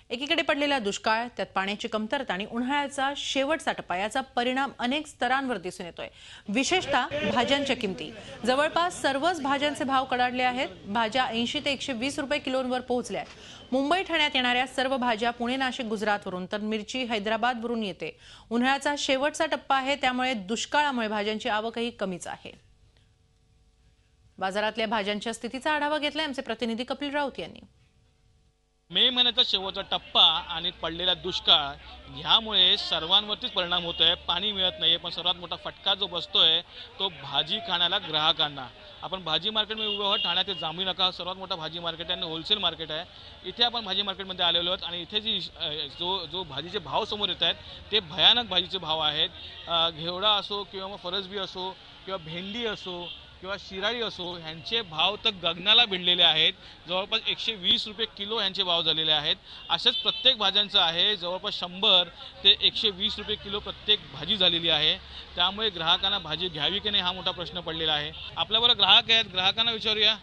एकीकडे पडलेला दुष्काळ, त्यात पाण्याची कमतरता आणि उन्हाळ्याचा शेवटचा टप्पा याचा परिणाम अनेक स्तरांवर दिसून येतोय। विशेषतः भाज्यांच्या किमती जवळपास सर्वच भाज्यांचे भाव कडाडले आहेत। भाज्या 80 ते 120 रुपये किलोवर पोहोचल्या आहेत। मुंबई ठाण्यात येणाऱ्या सर्व भाज्या पुणे, नाशिक, गुजरातवरून तर मिरची हैदराबादवरून येते। उन्हाळ्याचा शेवटचा टप्पा आहे, त्यामुळे दुष्काळामुळे भाज्यांची आवकही कमीच आहे। बाजारातल्या भाज्यांच्या स्थितीचा आढावा घेतलाय आमचे प्रतिनिधी कपिल राऊत यांनी। मे महिन्याचा शेवटचा टप्पा आणि पडलेला दुष्काळ यामुळे सर्वांवरतीच परिणाम होतोय। पाणी मिळत नाहीये, पण सर्वात मोठा फटका जो बसतोय तो भाजी खाण्याला ग्राहकांना। आपण भाजी मार्केटमध्ये उभे आहोत। ठाण्याचे जांभळी नाका हा सर्वात मोठा भाजी मार्केट आहे आणि होलसेल मार्केट आहे। इथे आपण भाजी मार्केटमध्ये आलेलो आहोत आणि इथे जो भाजीचे भाव समोर येत आहेत ते भयानक भाजीचे भाव आहेत। घेवडा असो किंवा मग फरसबी असो किंवा भेंडी असो किंवा शिराळी असो, ह्यांचे भाव तर गगनाला भिडलेले आहेत। जवळपास 120 रुपये किलो ह्यांचे भाव झालेले आहेत। अशाच प्रत्येक भाज्यांचं आहे, जवळपास 100 ते 120 रुपये किलो प्रत्येक भाजी झालेली आहे। त्यामुळे ग्राहकांना भाजी घ्यावी की नाही हा मोठा प्रश्न पडलेला आहे। आपल्याबरोबर ग्राहक आहेत, ग्राहकांना विचारूया।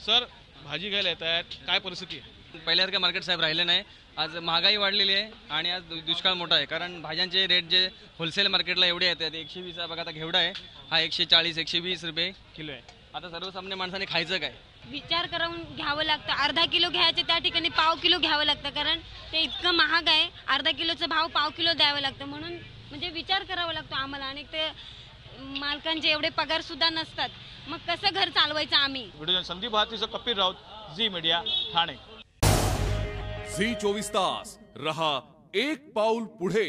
सर, भाजी घ्यायला येत आहेत, काय परिस्थिती आहे? पहिल्यासारखं मार्केट साहेब राहिले नाही। आज महागाई वाढलेली आहे आणि आज दुष्काळ मोठा आहे, कारण भाज्यांचे रेट जे होलसेल मार्केटला एवढे येतात। 120 बघा, आता घेवडा आहे हा 140 120 रुपये किलो आहे। आता सर्वसामान्य माणसाने खायचं काय? विचार करून घ्यावं लागतं। अर्धा किलो घ्यायचे त्या ठिकाणी पाव किलो घ्यावं लागतं, कारण ते इतकं महाग आहे। अर्धा किलोचा भाव पाव किलो द्यावं लागतं, म्हणून म्हणजे विचार करावा लागतो आम्हाला। आणि ते मालकांचे एवढे पगार सुद्धा नसतात, मग कसं घर चालवायचं आम्ही? व्हिडिओ संदीप भारतीचा कपिल राऊत, झी मीडिया, ठाणे। झी 24 तास रहा एक पाऊल पुढे।